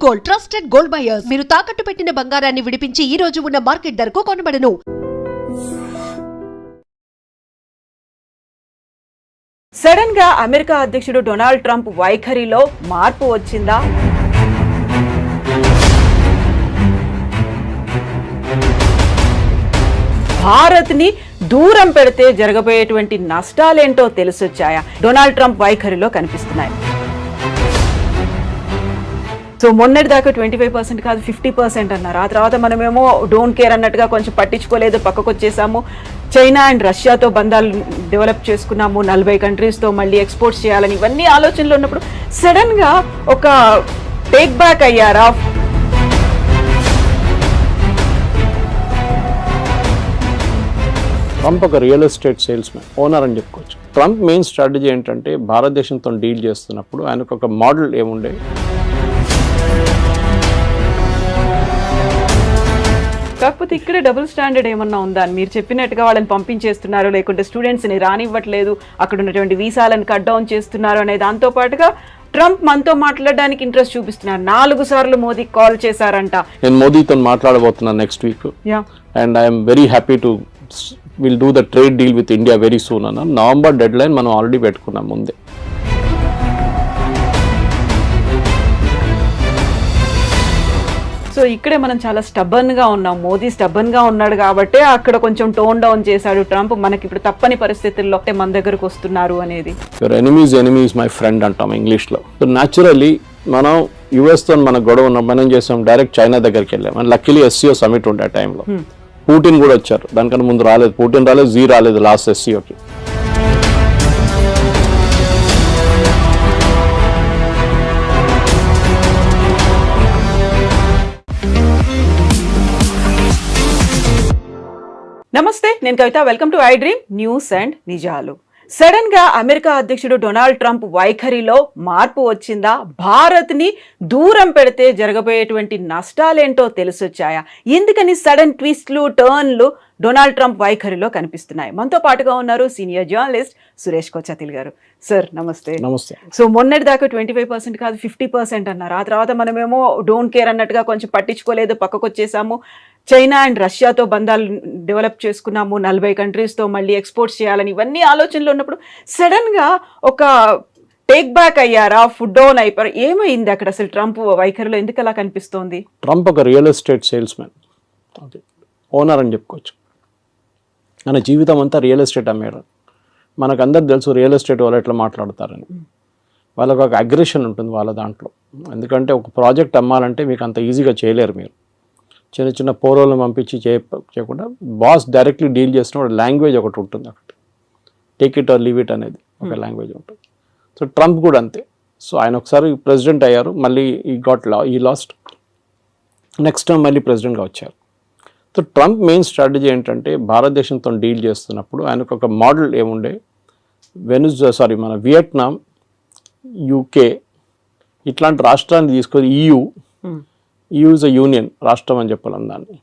Gold, trusted gold buyers. మీరు తాకట్టు పెట్టిన బంగారాన్ని విడిపించి ఈ రోజు ఉన్న మార్కెట్ ధరకు కొనబడను. సడన్ గా అమెరికా అధ్యక్షుడు డొనాల్డ్ ట్రంప్ వైఖరిలో మార్పు వచ్చిందా? భారత్ ని దూరం పెడితే జరగబోయేటువంటి నష్టాలేంటో తెలిసొచ్చాయా? డొనాల్డ్ ట్రంప్ వైఖరిలో కనిపిస్తున్నాయి. సో మొన్నటి దాకా 25% కాదు 50% అన్నారు. ఆ తర్వాత మనమేమో డోంట్ కేర్ అన్నట్టుగా కొంచెం పట్టించుకోలేదు, పక్కకు వచ్చేసాము. చైనా అండ్ రష్యాతో బంధాలు డెవలప్ చేసుకున్నాము, 40 కంట్రీస్తో మళ్ళీ ఎక్స్పోర్ట్స్ చేయాలని ఇవన్నీ ఆలోచనలు ఉన్నప్పుడు సడన్గా ఒక టేక్ బ్యాక్ అయ్యారా? ట్రంప్ ఒక real estate sales man, owner అని చెప్పుకోవచ్చు. ట్రంప్ మెయిన్ స్ట్రాటజీ ఏంటంటే భారతదేశంతో డీల్ చేస్తున్నప్పుడు ఆయనకు ఒక మోడల్ ఏముండే, కాకపోతే ఇక్కడే డబుల్ స్టాండర్డ్ ఏమన్నా ఉందా? మీరు చెప్పినట్టుగా వాళ్ళని పంపించేస్తున్నారు, లేకుంటే స్టూడెంట్స్ని రానివ్వట్లేదు, అక్కడ ఉన్నటువంటి వీసాలను కట్ డౌన్ చేస్తున్నారు అనే దాంతో పాటుగా ట్రంప్ మనతో మాట్లాడడానికి ఇంట్రెస్ట్ చూపిస్తున్నారు. 4 సార్లు మోదీ కాల్ చేశారంట. నేను మోదీతో మాట్లాడబోతున్నాను next week, and I'm very happy to will do the trade deal with India very soon అన్న. నవంబర్ డెడ్ లైన్ మనం ఆల్రెడీ పెట్టుకున్నాం ముందే. సో ఇక్కడే మనం చాలా స్టబ్బన్ గా ఉన్నాం. మోదీ స్టబ్బన్ గా ఉన్నాడు కాబట్టి అక్కడ కొంచెం టోన్ డౌన్ చేశాడు ట్రంప్. మనకి ఇప్పుడు తప్పని పరిస్థితుల్లో మన దగ్గరకు వస్తున్నారు అనేది. Your enemy is my friend అంటాం ఇంగ్లీష్లో. సో న్యాచురల్లీ మనం యుఎస్తో మన గొడవ ఉన్నాం, మనం చేసాం డైరెక్ట్ చైనా దగ్గరికి వెళ్ళాం. అండ్ లక్కీలీ SCO సమిట్ ఉండే ఆ టైంలో పుటిన్ కూడా వచ్చారు. దానికన్నా ముందు రాలేదు, పుటిన్ రాలేదు, జీ రాలేదు లాస్ట్ SCOకి. నమస్తే, నేను Kavitha. Welcome to I dream news and నిజాలు. సడన్ గా అమెరికా అధ్యక్షుడు డొనాల్డ్ ట్రంప్ వైఖరిలో మార్పు వచ్చిందా? భారత్ ని దూరం పెడితే జరగబోయేటువంటి నష్టాలేంటో తెలిసొచ్చాయా? ఎందుకని సడన్ ట్విస్ట్లు, టర్న్లు డొనాల్డ్ ట్రంప్ వైఖరిలో కనిపిస్తున్నాయి? మనతో పాటుగా ఉన్నారు సీనియర్ జర్నలిస్ట్ సురేష్ కొచ్చాతిల్ గారు. సార్ నమస్తే. నమస్తే. సో మొన్నటి దాకా 25% కాదు 50% అన్నారు. ఆ తర్వాత మనమేమో డోంట్ కేర్ అన్నట్టుగా కొంచెం పట్టించుకోలేదు, పక్కకు వచ్చేసాము. చైనా అండ్ రష్యాతో బంధాలు డెవలప్ చేసుకున్నాము, 40 కంట్రీస్తో మళ్ళీ ఎక్స్పోర్ట్స్ చేయాలని ఇవన్నీ ఆలోచనలు ఉన్నప్పుడు సడన్గా ఒక టేక్ బ్యాక్ అయ్యారా? ఫుడ్ డౌన్ అయిపోయారు? ఏమైంది అక్కడ అసలు ట్రంప్ వైఖరిలో? ఎందుకు అలా కనిపిస్తోంది? ట్రంప్ ఒక real estate sales man, owner అని చెప్పుకోవచ్చు. మన జీవితం అంతా రియల్ ఎస్టేట్ అమ్మేయడం. మనకు అందరికి తెలుసు రియల్ ఎస్టేట్ వాళ్ళు ఎట్లా మాట్లాడతారని. వాళ్ళకు ఒక అగ్రెషన్ ఉంటుంది వాళ్ళ దాంట్లో. ఎందుకంటే ఒక ప్రాజెక్ట్ అమ్మాలంటే మీకు అంత ఈజీగా చేయలేరు. మీరు చిన్న చిన్న పోరోలను పంపించి చేయకుండా బాస్ డైరెక్ట్లీ డీల్ చేసినప్పుడు లాంగ్వేజ్ ఒకటి ఉంటుంది. ఒకటి take it or leave it అనేది ఒక లాంగ్వేజ్ ఉంటుంది. సో ట్రంప్ కూడా అంతే. సో ఆయన ఒకసారి ప్రెసిడెంట్ అయ్యారు, మళ్ళీ ఈ లాస్ట్ నెక్స్ట్ టైం మళ్ళీ ప్రెసిడెంట్గా వచ్చారు. సో ట్రంప్ మెయిన్ స్ట్రాటజీ ఏంటంటే భారతదేశంతో డీల్ చేస్తున్నప్పుడు ఆయనకు ఒక మోడల్ ఏముండే, మన వియట్నాం, UK ఇట్లాంటి రాష్ట్రాన్ని తీసుకొని EU ఇస్ అ యూనియన్ రాష్ట్రం అని చెప్పాలి దాన్ని.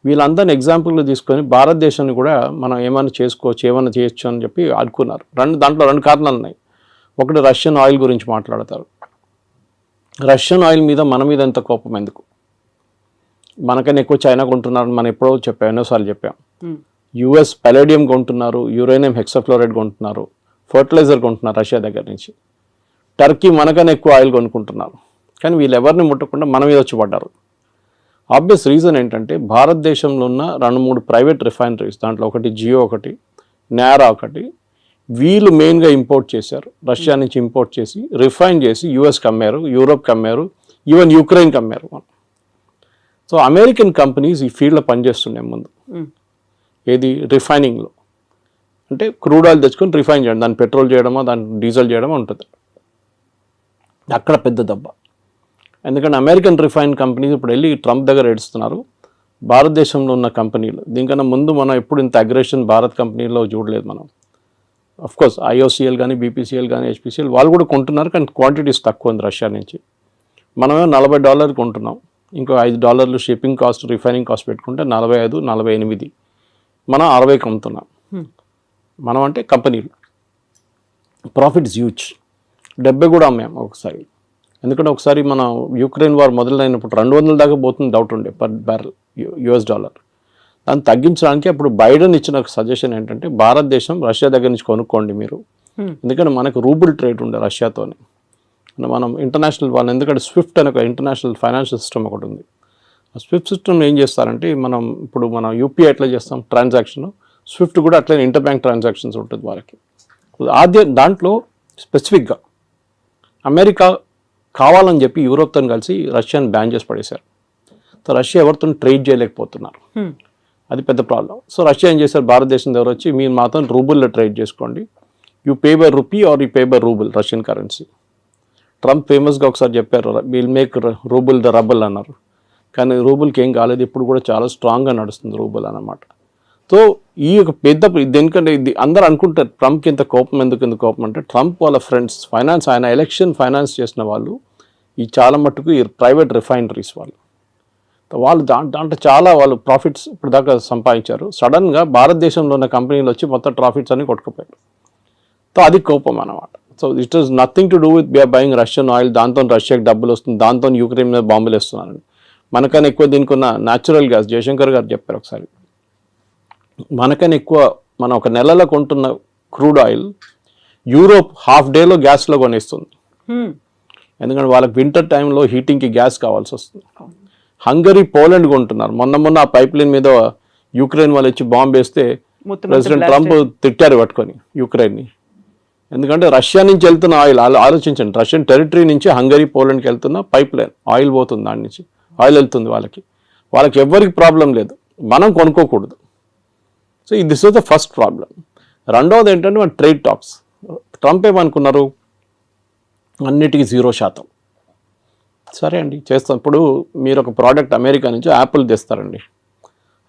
వీళ్ళందరినీ ఎగ్జాంపుల్గా తీసుకొని భారతదేశాన్ని కూడా మనం ఏమైనా చేసుకోవచ్చు, ఏమైనా చేయొచ్చు అని చెప్పి అనుకున్నారు. దాంట్లో 2 కారణాలు ఉన్నాయి. ఒకటి రష్యన్ ఆయిల్ గురించి మాట్లాడతారు. రష్యన్ ఆయిల్ మీద మన మీద ఎంత కోపం ఎందుకు? మనకన్నా ఎక్కువ చైనా కొంటున్నారు, మనం ఎన్నోసార్లు చెప్పాం. US పలేడియం కొంటున్నారు, యురేనియం హెక్సాఫ్లోరైడ్ కొంటున్నారు, ఫర్టిలైజర్ కొంటున్నారు రష్యా దగ్గర నుంచి. టర్కీ మనకన్నా ఎక్కువ ఆయిల్ కొనుక్కుంటున్నారు. కానీ వీళ్ళు ఎవరిని ముట్టకుండా మన మీద వచ్చి పడ్డారు. ఆబ్వియస్ రీజన్ ఏంటంటే భారతదేశంలో ఉన్న 2-3 ప్రైవేట్ రిఫైనరీస్, దాంట్లో ఒకటి జియో, ఒకటి నారా, ఒకటి వీళ్ళు మెయిన్గా ఇంపోర్ట్ చేశారు. రష్యా నుంచి ఇంపోర్ట్ చేసి రిఫైన్ చేసి USకి అమ్మారు, యూరోప్కి అమ్మారు, ఈవెన్ యుక్రెయిన్కి అమ్మారు. సో అమెరికన్ కంపెనీస్ ఈ ఫీల్డ్లో పనిచేస్తున్నాయి ముందు. ఏది రిఫైనింగ్లో అంటే క్రూడ్ ఆయిల్ తెచ్చుకొని రిఫైన్ చేయడం, దాన్ని పెట్రోల్ చేయడమో దాన్ని డీజిల్ చేయడమో ఉంటుంది. అక్కడ పెద్ద దెబ్బ. ఎందుకంటే అమెరికన్ రిఫైన్ కంపెనీస్ ఇప్పుడు వెళ్ళి ట్రంప్ దగ్గర ఏడుస్తున్నారు. భారతదేశంలో ఉన్న కంపెనీలు దీనికన్నా ముందు మనం ఎప్పుడు ఇంత అగ్రెషన్ భారత్ కంపెనీలో చూడలేదు మనం. అఫ్కోర్స్ IOCL కానీ, BPCL కానీ, HPCL వాళ్ళు కూడా కొంటున్నారు, కానీ క్వాంటిటీస్ తక్కువ ఉంది రష్యా నుంచి. మనమే $40 కొంటున్నాం, ఇంకో $5 షిప్పింగ్ కాస్ట్, రిఫైనింగ్ కాస్ట్ పెట్టుకుంటే 45, 48 మనం 60కి అమ్ముతున్నాం. మనం అంటే కంపెనీలు ప్రాఫిట్స్ హ్యూజ్. 70 కూడా అమ్మాము ఒకసారి. ఎందుకంటే ఒకసారి మన యుక్రెయిన్ వార్ మొదలైనప్పుడు 200 దాకా పోతుంది డౌట్ ఉండే పర్ బ్యారెల్ US డాలర్. దాన్ని తగ్గించడానికి అప్పుడు బైడెన్ ఇచ్చిన సజెషన్ ఏంటంటే భారతదేశం రష్యా దగ్గర నుంచి కొనుక్కోండి మీరు, ఎందుకంటే మనకు రూబుల్ ట్రేడ్ ఉండే రష్యాతోని. మనం ఇంటర్నేషనల్ వాళ్ళు, ఎందుకంటే స్విఫ్ట్ అనే ఒక ఇంటర్నేషనల్ ఫైనాన్షియల్ సిస్టమ్ ఒకటి ఉంది. ఆ స్విఫ్ట్ సిస్టమ్ ఏం చేస్తారంటే మనం యూపీఐ ఎట్లా చేస్తాం ట్రాన్సాక్షన్, స్విఫ్ట్ కూడా అట్లనే ఇంటర్ బ్యాంక్ ట్రాన్సాక్షన్స్ ఉంటుంది వాళ్ళకి. దాంట్లో స్పెసిఫిక్గా అమెరికా కావాలని చెప్పి యూరోప్తో కలిసి రష్యాని బ్యాన్ చేసి పడేశారు. సో రష్యా ఎవరితో ట్రేడ్ చేయలేకపోతున్నారు, అది పెద్ద ప్రాబ్లం. సో రష్యా ఏం చేశారు, భారతదేశం దగ్గర వచ్చి మీరు మాతో రూబుల్లో ట్రేడ్ చేసుకోండి, you pay by rupee are you pay by rouble Russian currency. Trump ఫేమస్గా ఒకసారి చెప్పారు will make rouble the rubble అన్నారు, కానీ రూబుల్కి ఏం కాలేదు, ఇప్పుడు కూడా చాలా స్ట్రాంగ్గా నడుస్తుంది రూబుల్ అన్నమాట. సో ఈ యొక్క పెద్ద ఎందుకంటే ఇది అందరూ అనుకుంటారు ట్రంప్కి ఇంత కోపం ఎందుకు కోపం అంటే, ట్రంప్ వాళ్ళ ఫ్రెండ్స్ ఫైనాన్స్, ఆయన ఎలక్షన్ ఫైనాన్స్ చేసిన వాళ్ళు ఈ చాలా మట్టుకు ఈ ప్రైవేట్ రిఫైనరీస్ వాళ్ళు దాంట్లో చాలా వాళ్ళు ప్రాఫిట్స్ ఇప్పుడు దాకా సంపాదించారు. సడన్గా భారతదేశంలో ఉన్న కంపెనీలు వచ్చి మొత్తం ప్రాఫిట్స్ అన్ని కొట్టుకుపోయారు. సో అది కోపం అన్నమాట. So it is nothing to do with buying Russian oil, దాంతో రష్యాకి డబ్బులు వస్తుంది, దాంతో యూక్రెయిన్ మీద బాంబులు వేస్తున్నారని. మనకన్నా ఎక్కువ దీనికి ఉన్న న్యాచురల్ గ్యాస్, జయశంకర్ గారు చెప్పారు ఒకసారి, మనకన్నా ఎక్కువ మనం ఒక నెలలో కొంటున్న క్రూడ్ ఆయిల్ యూరోప్ హాఫ్ డేలో గ్యాస్లో కొనేస్తుంది. ఎందుకంటే వాళ్ళకి వింటర్ టైంలో హీటింగ్కి గ్యాస్ కావాల్సి వస్తుంది. హంగరీ, పోలాండ్ కొంటున్నారు. మొన్న ఆ పైప్ లైన్ మీద యూక్రెయిన్ వాళ్ళు వచ్చి బాంబు వేస్తే ప్రెసిడెంట్ ట్రంప్ తిట్టారు పట్టుకొని యూక్రెయిన్ని. ఎందుకంటే రష్యా నుంచి వెళ్తున్న ఆయిల్ ఆలోచించండి, రష్యన్ టెరిటరీ నుంచి హంగరీ, పోలాండ్కి వెళ్తున్న పైప్ లైన్ ఆయిల్ పోతుంది, దాని నుంచి ఆయిల్ వెళ్తుంది వాళ్ళకి ఎవరికి ప్రాబ్లం లేదు, మనం కొనుక్కోకూడదు. So this was the first problem. రెండవది ఏంటంటే మన ట్రేడ్ టాక్స్. ట్రంప్ ఏమనుకున్నారు, అన్నిటికీ 0%. సరే అండి చేస్తాం. ఇప్పుడు మీరు ఒక ప్రోడక్ట్ అమెరికా నుంచి యాపిల్ తెస్తారండి,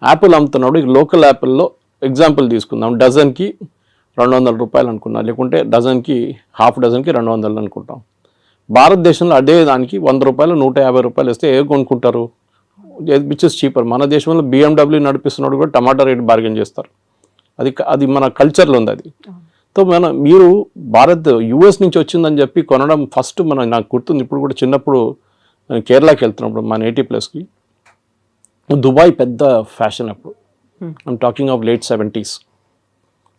యాపిల్ అమ్ముతున్నప్పుడు లోకల్ యాపిల్లో ఎగ్జాంపుల్ తీసుకుందాం, డజన్కి 200 రూపాయలు అనుకున్నాం, లేకుంటే డజన్కి హాఫ్ డజన్కి 200 అనుకుంటాం. భారతదేశంలో అదే దానికి 100 రూపాయలు 150 రూపాయలు ఇస్తే ఏ కొనుక్కుంటారు, విచ్ ఇస్ చీపర్. మన దేశంలో BMW నడిపిస్తున్నాడు కూడా టమాటా రేట్ బార్గెన్ చేస్తారు, అది మన కల్చర్లో ఉంది అది. సో మీరు US నుంచి వచ్చిందని చెప్పి కొనడం ఫస్ట్ నాకు గుర్తుంది, ఇప్పుడు కూడా చిన్నప్పుడు నేను కేరళకి వెళ్తున్నప్పుడు మా నేటివ్ ప్లేస్కి దుబాయ్ పెద్ద ఫ్యాషన్ అప్పుడు, I'm talking of late 70s.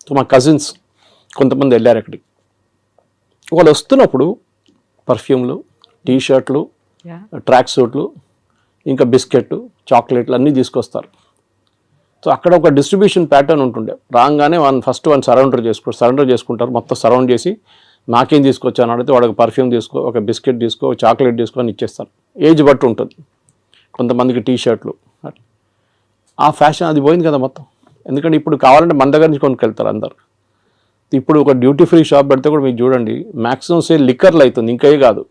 So మా కజిన్స్ కొంతమంది వెళ్ళారు అక్కడికి. వాళ్ళు వస్తున్నప్పుడు పర్ఫ్యూమ్లు, టీషర్ట్లు, ట్రాక్ సూట్లు, ఇంకా బిస్కెట్, చాక్లెట్లు అన్నీ తీసుకొస్తారు. సో అక్కడ ఒక డిస్ట్రిబ్యూషన్ ప్యాటర్న్ ఉంటుండే, రాగానే ఫస్ట్ సరౌండర్ చేసుకుంటారు, మొత్తం సరౌండ్ చేసి నాకేం తీసుకొచ్చాను అడిగితే వాడికి పర్ఫ్యూమ్ తీసుకో, ఒక బిస్కెట్ తీసుకో, ఒక చాక్లెట్ తీసుకో అని ఇచ్చేస్తారు. ఏజ్ బట్టి ఉంటుంది, కొంతమందికి టీషర్ట్లు. ఆ ఫ్యాషన్ అది పోయింది కదా మొత్తం. ఎందుకంటే ఇప్పుడు కావాలంటే మన దగ్గర నుంచి కొనుక్కెళ్తారు అందరు. ఇప్పుడు ఒక డ్యూటీ ఫ్రీ షాప్ పెడితే కూడా మీకు చూడండి మ్యాక్సిమం సేల్ లిక్కర్లు అవుతుంది, ఇంకే కాదు.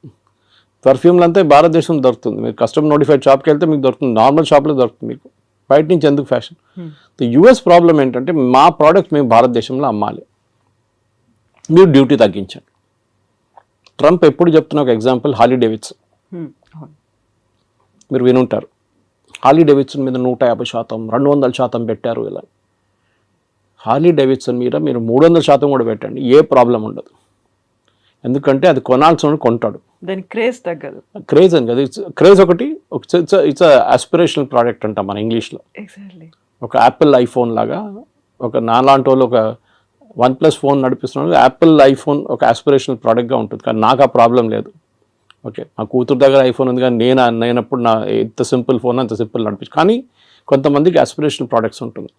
పర్ఫ్యూమ్లు అంతా భారతదేశం దొరుకుతుంది, మీరు కస్టమర్ నోటిఫైడ్ షాప్కి వెళ్తే మీకు దొరుకుతుంది, నార్మల్ షాప్లో దొరుకుతుంది మీకు, బయట నుంచి ఎందుకు ఫ్యాషన్. US ప్రాబ్లం ఏంటంటే మా ప్రోడక్ట్ మేము భారతదేశంలో అమ్మాలి, మీరు డ్యూటీ తగ్గించండి. ట్రంప్ ఎప్పుడు చెప్తున్న ఒక ఎగ్జాంపుల్ హార్లీ డేవిడ్సన్, మీరు వినుంటారు. హార్లీ డేవిడ్సన్ మీద 150%, 200% పెట్టారు. ఇలా హార్లీ డేవిడ్సన్ మీద మీరు 300% కూడా పెట్టండి, ఏ ప్రాబ్లం ఉండదు. ఎందుకంటే అది కొనాల్సిన కొంటాడు, దాని క్రేజ్ తగ్గదు. క్రేజ్ అని కదా, క్రేజ్ ఒకటి, ఇట్స్ ఆస్పిరేషనల్ ప్రోడక్ట్ అంటాం మన ఇంగ్లీష్లో. ఒక యాపిల్ ఐఫోన్ లాగా, ఒక నాలాంటి వాళ్ళు ఒక OnePlus ఫోన్ నడిపిస్తున్నాడు, యాపిల్ ఐఫోన్ ఒక ఆస్పిరేషనల్ ప్రోడక్ట్గా ఉంటుంది. కానీ నాకు ఆ ప్రాబ్లం లేదు. ఓకే, మా కూతురు దగ్గర ఐఫోన్ ఉంది, కానీ నేనప్పుడు ఎంత సింపుల్ ఫోన్ అంత సింపుల్ నడిపించు. కానీ కొంతమందికి ఆస్పిరేషనల్ ప్రోడక్ట్స్ ఉంటుంది.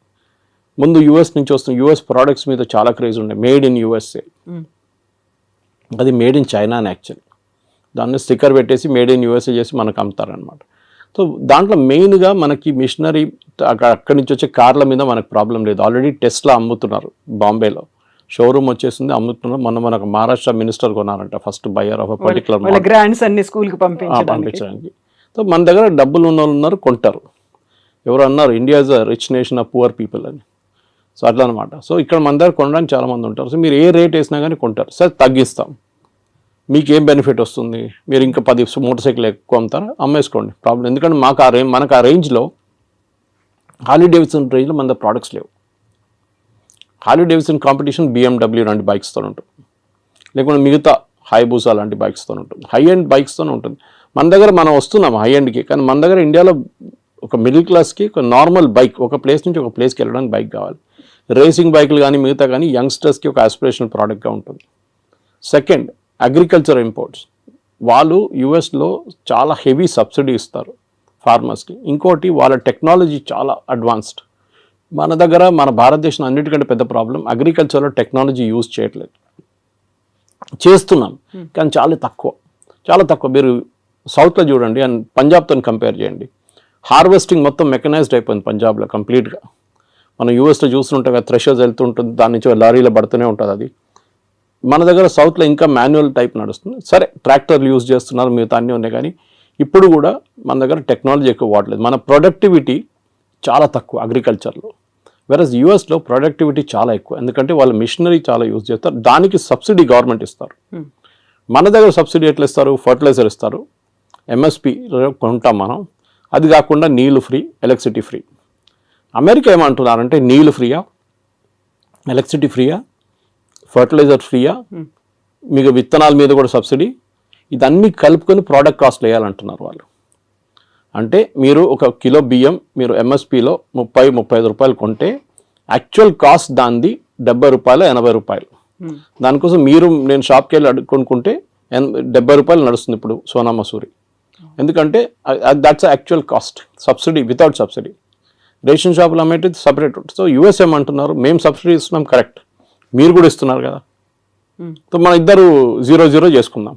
ముందు US నుంచి వస్తున్న US ప్రోడక్ట్స్ మీద చాలా క్రేజ్ ఉండే, మేడ్ ఇన్ USA. అది మేడ్ ఇన్ చైనా అని యాక్చువల్లీ, దాన్ని స్టిక్కర్ పెట్టేసి మేడ్ ఇన్ USA చేసి మనకు అమ్ముతారనమాట. సో దాంట్లో మెయిన్గా మనకి మిషనరీ అక్కడి నుంచి వచ్చే కార్ల మీద మనకు ప్రాబ్లం లేదు. ఆల్రెడీ టెస్లా అమ్ముతున్నారు, బాంబేలో షోరూమ్ వచ్చేసింది, అమ్ముతున్నారు. మనకు మహారాష్ట్ర మినిస్టర్ కొన్నారంట first buyer of particular brands అన్ని స్కూల్కి పంపించడానికి. సో మన దగ్గర డబ్బులు ఉన్న వాళ్ళు ఉన్నారు, కొంటారు. ఎవరు అన్నారు India is a rich nation of poor people అని. సో అట్లా అనమాట. సో ఇక్కడ మన దగ్గర కొనడానికి చాలామంది ఉంటారు. సో మీరు ఏ రేట్ వేసినా కానీ కొంటారు. సార్ తగ్గిస్తాం, మీకు ఏం బెనిఫిట్ వస్తుంది, మీరు ఇంకా 10 మోటార్ సైకిల్ ఎక్కువ అమ్ముతారా, అమ్మేసుకోండి, ప్రాబ్లం. ఎందుకంటే మనకు ఆ రేంజ్లో హార్లీ డేవిడ్సన్ రేంజ్లో మన దగ్గర ప్రోడక్ట్స్ లేవు. హార్లీ డేవిడ్సన్ కాంపిటీషన్ BMW లాంటి బైక్స్తో ఉంటుంది, లేకుంటే మిగతా హైబూసా లాంటి బైక్స్తో ఉంటుంది, హై ఎండ్ బైక్స్తోనే ఉంటుంది. మన దగ్గర మనం వస్తున్నాం హై ఎండ్కి, కానీ మన దగ్గర ఇండియాలో ఒక మిడిల్ క్లాస్కి ఒక నార్మల్ బైక్, ఒక ప్లేస్ నుంచి ఒక ప్లేస్కి వెళ్ళడానికి బైక్ కావాలి. రేసింగ్ బైకులు కానీ మిగతా కానీ యంగ్స్టర్స్కి ఒక ఆస్పిరేషనల్ ప్రోడక్ట్గా ఉంటుంది. Second, agriculture imports. వాళ్ళు యుఎస్లో చాలా హెవీ సబ్సిడీ ఇస్తారు ఫార్మర్స్కి. ఇంకోటి వాళ్ళ టెక్నాలజీ చాలా అడ్వాన్స్డ్. మన దగ్గర మన భారతదేశం అన్నిటికంటే పెద్ద ప్రాబ్లం అగ్రికల్చర్లో టెక్నాలజీ యూజ్ చేయట్లేదు. చేస్తున్నాం కానీ చాలా తక్కువ. మీరు సౌత్లో చూడండి అండ్ పంజాబ్తో కంపేర్ చేయండి. హార్వెస్టింగ్ మొత్తం మెకనైజ్డ్ అయిపోయింది పంజాబ్లో కంప్లీట్గా. మనం యూఎస్లో చూస్తుంటే థ్రెషర్స్ వెళ్తుంటుంది, దాని నుంచి లారీలో పడుతూనే ఉంటుంది. అది మన దగ్గర సౌత్లో ఇంకా మాన్యువల్ టైప్ నడుస్తుంది. సరే ట్రాక్టర్లు యూజ్ చేస్తున్నారు, మిగతా అన్నీ ఉన్నాయి, కానీ ఇప్పుడు కూడా మన దగ్గర టెక్నాలజీ ఎక్కువ వాడలేదు. మన ప్రొడక్టివిటీ చాలా తక్కువ అగ్రికల్చర్లో. వెరస్ యూఎస్లో ప్రొడక్టివిటీ చాలా ఎక్కువ, ఎందుకంటే వాళ్ళు మిషనరీ చాలా యూజ్ చేస్తారు, దానికి సబ్సిడీ గవర్నమెంట్ ఇస్తారు. మన దగ్గర సబ్సిడీ ఎట్లా ఇస్తారు? ఫర్టిలైజర్ ఇస్తారు, ఎంఎస్పి కొంటాం మనం, అది కాకుండా నీళ్ళు ఫ్రీ, ఎలక్ట్రిసిటీ ఫ్రీ. అమెరికా ఏమంటున్నారంటే నీళ్ళు ఫ్రీయా, ఎలక్ట్రిసిటీ ఫ్రీయా, ఫర్టిలైజర్ ఫ్రీయా, మీకు విత్తనాల మీద కూడా సబ్సిడీ, ఇదన్నీ కలుపుకొని ప్రోడక్ట్ కాస్ట్ వేయాలంటున్నారు వాళ్ళు. అంటే మీరు ఒక కిలో బియ్యం మీరు ఎంఎస్పిలో 30-35 రూపాయలు కొంటే యాక్చువల్ కాస్ట్ దానిది 70 రూపాయలు 80 రూపాయలు. దానికోసం నేను షాప్కి వెళ్ళి కొనుక్కుంటే 70 రూపాయలు నడుస్తుంది ఇప్పుడు సోనా మసూరి, ఎందుకంటే that's actual cost. Subsidy without subsidy. Ration షాపులు అమ్మేది సపరేట్ ఉంటుంది. సో యూఎస్ ఏమంటున్నారు, మేము సబ్సిడీ ఇస్తున్నాం, కరెక్ట్, మీరు కూడా ఇస్తున్నారు కదా, సో మన ఇద్దరు 0-0 చేసుకుందాం.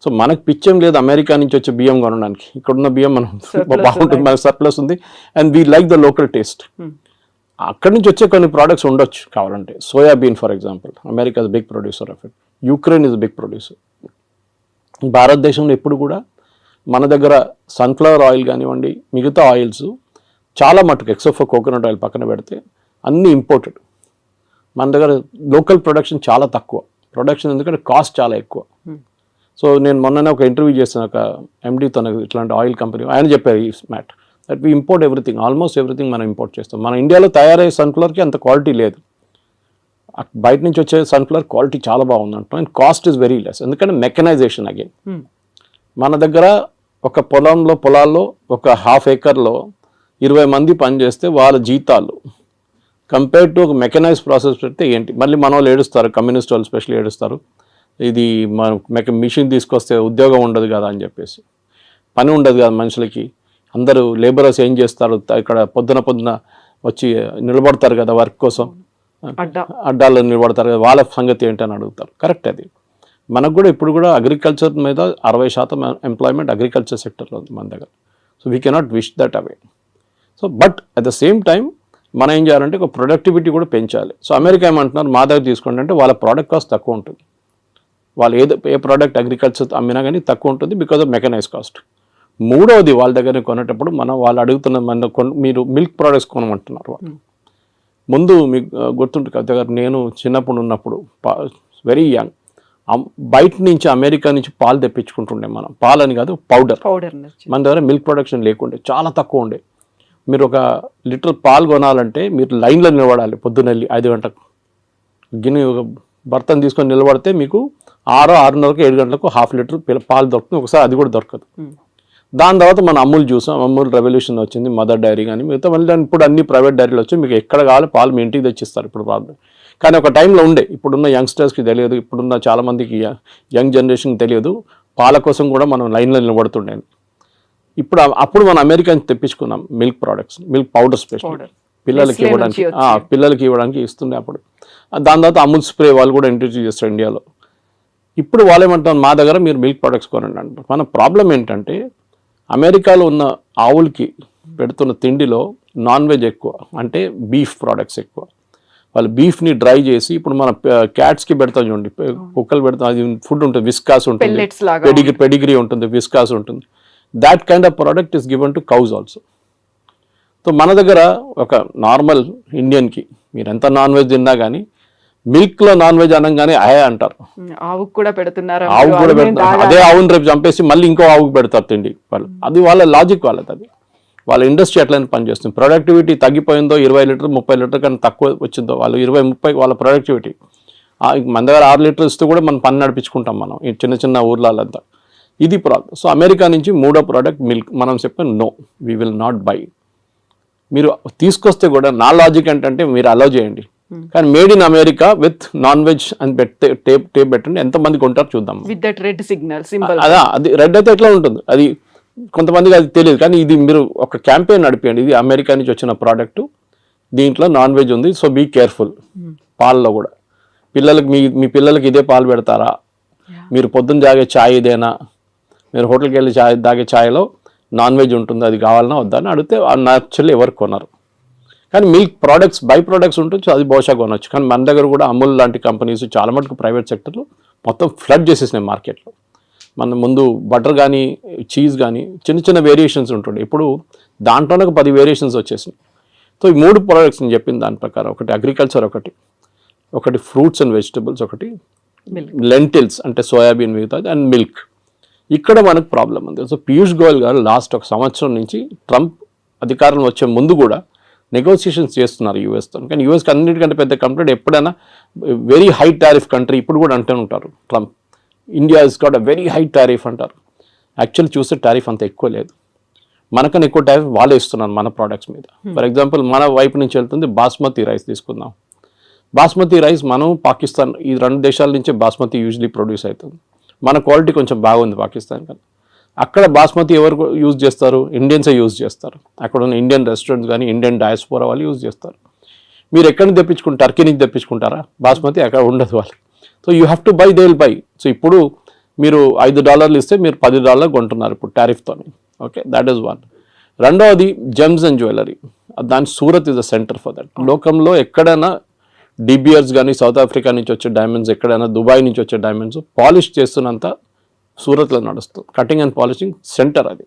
సో మనకు పిచ్చేం లేదు అమెరికా నుంచి వచ్చే బియ్యం కొనడానికి. ఇక్కడున్న బియ్యం మనం బాగుంటుంది, మనకు సర్ప్లస్ ఉంది, and we like the local taste. అక్కడి నుంచి వచ్చే కొన్ని ప్రోడక్ట్స్ ఉండొచ్చు కావాలంటే. Soybean for example, America is big producer of it, Ukraine is big producer. భారతదేశంలో ఎప్పుడు కూడా మన దగ్గర సన్ఫ్లవర్ ఆయిల్ కానివ్వండి, మిగతా ఆయిల్స్ చాలా మటుకు ఎక్సెప్ట్ ఫర్ కోకోనట్ ఆయిల్ పక్కన పెడితే అన్నీ ఇంపోర్టెడ్. మన దగ్గర లోకల్ ప్రొడక్షన్ చాలా తక్కువ. ప్రొడక్షన్ ఎందుకంటే కాస్ట్ చాలా ఎక్కువ. సో నేను మొన్ననే ఒక ఇంటర్వ్యూ చేసిన ఒక ఎండీతో, ఇట్లాంటి ఆయిల్ కంపెనీ, ఆయన చెప్పారు ఈ మ్యాట్ that we import everything, almost everything మనం ఇంపోర్ట్ చేస్తాం. మన ఇండియాలో తయారయ్యే సన్ఫ్లవర్కి అంత క్వాలిటీ లేదు, బయట నుంచి వచ్చే సన్ఫ్లవర్ క్వాలిటీ చాలా బాగుంది అంటాం, and cost is very less, ఎందుకంటే మెకనైజేషన్ అగైన్. మన దగ్గర ఒక పొలాల్లో ఒక ½ ఏకర్లో 20 మంది పనిచేస్తే వాళ్ళ జీతాలు కంపేర్ టు ఒక మెకనైజ్ ప్రాసెస్ పెడితే ఏంటి. మళ్ళీ మన వాళ్ళు ఏడుస్తారు, కమ్యూనిస్ట్ వాళ్ళు స్పెషల్లీ ఏడుస్తారు, ఇది మిషన్ తీసుకొస్తే ఉద్యోగం ఉండదు కదా అని చెప్పేసి. పని ఉండదు కదా మనుషులకి, అందరూ లేబరర్స్ ఏం చేస్తారు, ఇక్కడ పొద్దున వచ్చి నిలబడతారు కదా వర్క్ కోసం, అడ్డాల్లో నిలబడతారు కదా, వాళ్ళ సంగతి ఏంటని అడుగుతారు. కరెక్ట్, అది మనకు కూడా ఇప్పుడు కూడా అగ్రికల్చర్ మీద 60% ఎంప్లాయ్మెంట్ అగ్రికల్చర్ సెక్టర్లో ఉంది మన దగ్గర. So we cannot wish that away. So but at the same time మనం ఏం చేయాలంటే ఒక ప్రొడక్టివిటీ కూడా పెంచాలి. సో అమెరికా ఏమంటున్నారు, మా దగ్గర తీసుకోండి అంటే వాళ్ళ ప్రోడక్ట్ కాస్ట్ తక్కువ ఉంటుంది. వాళ్ళు ఏ ప్రోడక్ట్ అగ్రికల్చర్ అమ్మినా కానీ తక్కువ ఉంటుంది బికాజ్ ఆఫ్ మెకనైజ్ కాస్ట్. మూడవది, వాళ్ళ దగ్గర కొనేటప్పుడు వాళ్ళు అడుగుతున్న మీరు మిల్క్ ప్రోడక్ట్స్ కొనమంటున్నారు వాళ్ళు. ముందు మీకు గుర్తుంటుంది కదా, నేను చిన్నప్పుడు ఉన్నప్పుడు వెరీ యంగ్, బయట నుంచి అమెరికా నుంచి పాలు తెప్పించుకుంటుండే మనం. పాలని కాదు, పౌడర్. మన దగ్గర మిల్క్ ప్రొడక్షన్ లేకుండే, చాలా తక్కువ ఉండే. మీరు ఒక లీటర్ పాలు కొనాలంటే మీరు లైన్లో నిలబడాలి, పొద్దున్నెళ్ళి 5 గంటలకు గిన్నె ఒక బర్తన్ తీసుకొని నిలబడితే మీకు 6:30కు 7 గంటలకు ½ లీటర్ పాలు దొరుకుతుంది, ఒకసారి అది కూడా దొరకదు. దాని తర్వాత మనం అమూల్ చూసాం, అమూల్ రెవల్యూషన్ వచ్చింది, మదర్ డైరీ కానీ మిగతా. మళ్ళీ ఇప్పుడు అన్ని ప్రైవేట్ డైరీలు వచ్చి మీకు ఎక్కడ కావాలి పాలు మీ ఇంటికి తెచ్చిస్తారు ఇప్పుడు ప్రాబ్లం. కానీ ఒక టైంలో ఉండే, ఇప్పుడున్న యంగ్స్టర్స్కి తెలియదు, ఇప్పుడున్న చాలామందికి యంగ్ జనరేషన్కి తెలియదు, పాల కోసం కూడా మనం లైన్లో నిలబడుతుండే. అప్పుడు మనం అమెరికా నుంచి తెప్పించుకున్నాం milk products, milk powder special పిల్లలకి ఇవ్వడానికి ఇస్తుండే అప్పుడు. దాని తర్వాత అమూల్ స్ప్రే వాళ్ళు కూడా ఇంట్రడ్యూస్ చేస్తారు ఇండియాలో. ఇప్పుడు వాళ్ళు ఏమంటారు, మా దగ్గర మీరు మిల్క్ ప్రోడక్ట్స్ కొనండి అంటారు. మన ప్రాబ్లం ఏంటంటే అమెరికాలో ఉన్న ఆవులకి పెడుతున్న తిండిలో నాన్ వెజ్ ఎక్కువ, అంటే బీఫ్ ప్రోడక్ట్స్ ఎక్కువ. వాళ్ళు బీఫ్ని డ్రై చేసి, ఇప్పుడు మన క్యాట్స్కి పెడతాం చూడండి, కుక్కలు పెడతాం, అది ఫుడ్ ఉంటుంది, విస్కాస్ ఉంటుంది, పెడిగ్రీ ఉంటుంది, విస్కాస్ ఉంటుంది. That kind of product is given to cows also. So మన దగ్గర ఒక నార్మల్ ఇండియన్కి మీరు ఎంత నాన్ వెజ్ తిన్నా కానీ మిల్క్లో నాన్ వెజ్ అనగానే అంటారు, ఆవుకు కూడా పెడుతున్నారు, అదే ఆవుని రేపు చంపేసి మళ్ళీ ఇంకో ఆవుకు పెడతారు తిండి వాళ్ళు. అది వాళ్ళ లాజిక్ వాళ్ళది, అది వాళ్ళ ఇండస్ట్రీ ఎట్లయినా పనిచేస్తుంది. ప్రొడక్టివిటీ తగ్గిపోయిందో 20 లీటర్ 30 లీటర్ కన్నా తక్కువ వచ్చిందో, వాళ్ళు 20-30 వాళ్ళ ప్రొడక్టివిటీ. మన దగ్గర 6 లీటర్లు ఇస్తే కూడా మనం పని నడిపించుకుంటాం మనం ఈ చిన్న చిన్న ఊర్లంతా. ఇది ప్రాబ్లం. సో అమెరికా నుంచి మూడో ప్రోడక్ట్ మిల్క్. మనం చెప్పాం no, we will not buy. మీరు తీసుకొస్తే కూడా నా లాజిక్ ఏంటంటే మీరు అలౌ చేయండి, కానీ made in America with non veg అని టేప్ పెట్టండి. ఎంతమంది కొంటారు చూద్దాం. With that red signal symbol. అదా, అది రెడ్ అయితే ఎట్లా ఉంటుంది, అది కొంతమందికి అది తెలియదు. కానీ ఇది మీరు ఒక క్యాంపెయిన్ నడిపేయండి, ఇది అమెరికా నుంచి వచ్చిన ప్రోడక్ట్, దీంట్లో నాన్ వెజ్ ఉంది, సో బీ కేర్ఫుల్. పాలలో కూడా పిల్లలకి మీ పిల్లలకి ఇదే పాలు పెడతారా, మీరు పొద్దున్న తాగే ఛాయ్ ఇదేనా, మీరు హోటల్కి వెళ్ళి తాగే ఛాయ్లో నాన్ వెజ్ ఉంటుంది, అది కావాలన్నా వద్దా అని అడిగితే యాక్చువల్లీ ఎవరు కొనరు. కానీ మిల్క్ ప్రోడక్ట్స్ బై ప్రోడక్ట్స్ ఉంటుంది, అది బహుశా కొనవచ్చు. కానీ మన దగ్గర కూడా అమూల్ లాంటి కంపెనీస్ చాలా మటుకు ప్రైవేట్ సెక్టర్లో మొత్తం ఫ్లడ్ చేసేసినాయి మార్కెట్లో. మన ముందు బటర్ కానీ చీజ్ కానీ చిన్న చిన్న వేరియేషన్స్ ఉంటుండే, ఇప్పుడు దాంట్లోనే ఒక 10 వేరియేషన్స్ వచ్చేసినాయి. సో ఈ 3 ప్రోడక్ట్స్ నేను చెప్పిన దాని ప్రకారం, ఒకటి అగ్రికల్చర్, ఒకటి ఫ్రూట్స్ అండ్ వెజిటబుల్స్, ఒకటి లెంటిల్స్ అంటే సోయాబీన్ మిగతాది, అండ్ మిల్క్. ఇక్కడ మనకు ప్రాబ్లం ఉంది. సో పీయూష్ గోయల్ గారు లాస్ట్ 1 సంవత్సరం నుంచి ట్రంప్ అధికారంలో వచ్చే ముందు కూడా నెగోసియేషన్స్ చేస్తున్నారు యూఎస్తో. కానీ యూఎస్కి అన్నిటికంటే పెద్ద కంట్రీ, ఎప్పుడైనా వెరీ హై టారిఫ్ కంట్రీ, ఇప్పుడు కూడా అంటూ ఉంటారు Trump, India is got a very high tariff అంటారు. యాక్చువల్లీ చూస్తే టారిఫ్ అంత ఎక్కువ లేదు, మనకన్నా ఎక్కువ టారిఫ్ వాళ్ళే ఇస్తున్నారు మన ప్రోడక్ట్స్ మీద. ఫర్ ఎగ్జాంపుల్ మన వైపు నుంచి వెళ్తుంది బాస్మతి రైస్ తీసుకుందాం. బాస్మతి రైస్ మనం పాకిస్తాన్, ఈ 2 దేశాల నుంచే బాస్మతి యూజువలీ ప్రొడ్యూస్ అవుతుంది. మన క్వాలిటీ కొంచెం బాగుంది పాకిస్తాన్ కన్నా. అక్కడ బాస్మతి ఎవరు యూజ్ చేస్తారు, ఇండియన్సే యూజ్ చేస్తారు. అక్కడ ఉన్న ఇండియన్ రెస్టారెంట్స్ కానీ ఇండియన్ డయాస్పోరా వాళ్ళు యూజ్ చేస్తారు. మీరు ఎక్కడి నుంచి తెప్పించుకుంటారు, టర్కీ నుంచి తెప్పించుకుంటారా బాస్మతి, అక్కడ ఉండదు వాళ్ళు. So you have to buy, they will buy. So ఇప్పుడు మీరు $5 ఇస్తే మీరు $10 కొంటున్నారు ఇప్పుడు టారిఫ్తో. Okay, that is one. రెండవది జెమ్స్ అండ్ జ్యువెలరీ. దాని Surat is the centre for that. లోకంలో ఎక్కడైనా డిబియర్స్ కానీ సౌత్ ఆఫ్రికా నుంచి వచ్చే డైమండ్స్, ఎక్కడైనా దుబాయ్ నుంచి వచ్చే డైమండ్స్ పాలిష్ చేస్తున్నంత సూరత్లో నడుస్తుంది. కటింగ్ అండ్ పాలిషింగ్ సెంటర్ అది.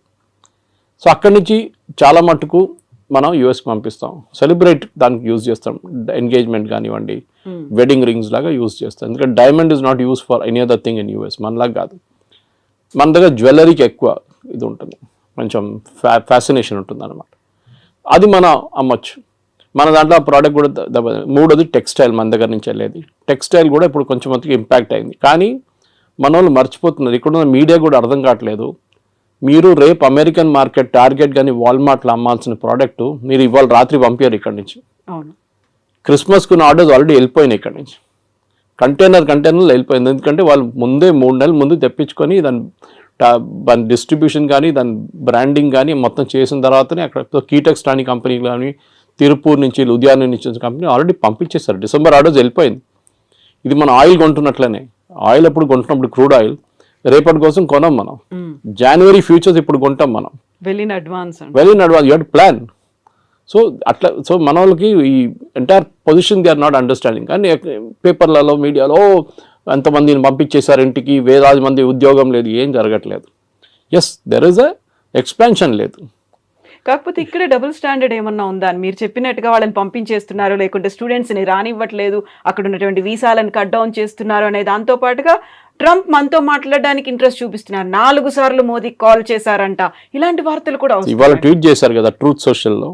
సో అక్కడి నుంచి చాలా మటుకు మనం యూఎస్కి పంపిస్తాం, సెలబ్రేట్ దానికి యూజ్ చేస్తాం, ఎంగేజ్మెంట్ కానివ్వండి, వెడ్డింగ్ రింగ్స్ లాగా యూజ్ చేస్తాం. ఎందుకంటే diamond is not use for any other thing in US, మనలాగా కాదు. మన దగ్గర జ్యువెలరీకి ఎక్కువ ఇది ఉంటుంది, కొంచెం ఫ్యాసినేషన్ ఉంటుంది అనమాట. అది మనం అమ్మొచ్చు. మన దాంట్లో ఆ ప్రోడక్ట్ కూడా మూడోది టెక్స్టైల్, మన దగ్గర నుంచి వెళ్ళేది టెక్స్టైల్ కూడా ఇప్పుడు కొంచెం మందికి ఇంపాక్ట్ అయింది. కానీ మన వాళ్ళు మర్చిపోతున్నారు, ఇక్కడ ఉన్న మీడియా కూడా అర్థం కావట్లేదు. మీరు రేపు అమెరికన్ మార్కెట్, టార్గెట్ కానీ వాల్మార్ట్లో అమ్మాల్సిన ప్రోడక్ట్ మీరు ఇవాళ రాత్రి పంపారు ఇక్కడి నుంచి. క్రిస్మస్కున్న ఆర్డర్స్ ఆల్రెడీ వెళ్ళిపోయినాయి ఇక్కడి నుంచి, కంటైనర్లు వెళ్ళిపోయింది. ఎందుకంటే వాళ్ళు ముందే 3 నెలల ముందు తెప్పించుకొని దాని డిస్ట్రిబ్యూషన్ కానీ దాని బ్రాండింగ్ కానీ మొత్తం చేసిన తర్వాతనే అక్కడ కీటెక్స్ లాంటి కంపెనీ కానీ తిరుపూర్ నుంచి లుధియానా నుంచి వచ్చిన కంపెనీ ఆల్రెడీ పంపించేస్తారు. డిసెంబర్ ఆర్డర్స్ వెళ్ళిపోయింది. ఇది మనం ఆయిల్ కొంటున్నట్లనే, ఆయిల్ ఎప్పుడు కొంటున్నప్పుడు క్రూడ్ ఆయిల్ రేపటి కోసం కొనం మనం, జనవరి ఫ్యూచర్స్ ఇప్పుడు కొంటాం మనం, well in advance you have to plan. So అట్లా, సో మన వాళ్ళకి ఈ entire position they are not understanding. కానీ పేపర్లలో మీడియాలో ఎంతమందిని పంపించేశారు ఇంటికి, వేలాది మంది ఉద్యోగం లేదు, ఏం జరగట్లేదు. Yes, there is a expansion లేదు. కాకపోతే ఇక్కడే డబుల్ స్టాండర్డ్ ఏమన్నా ఉందా అని మీరు చెప్పినట్టుగా వాళ్ళని పంపించేస్తున్నారు, లేకుంటే స్టూడెంట్స్ని రానివ్వట్లేదు, అక్కడ ఉన్నటువంటి వీసాలను కట్ డౌన్ చేస్తున్నారు అనే దాంతో పాటుగా ట్రంప్ మనతో మాట్లాడడానికి ఇంట్రెస్ట్ చూపిస్తున్నారు. 4 సార్లు మోదీకి కాల్ చేశారంట, ఇలాంటి వార్తలు కూడా ఇవాళ ట్వీట్ చేశారు కదా ట్రూత్ సోషల్లో,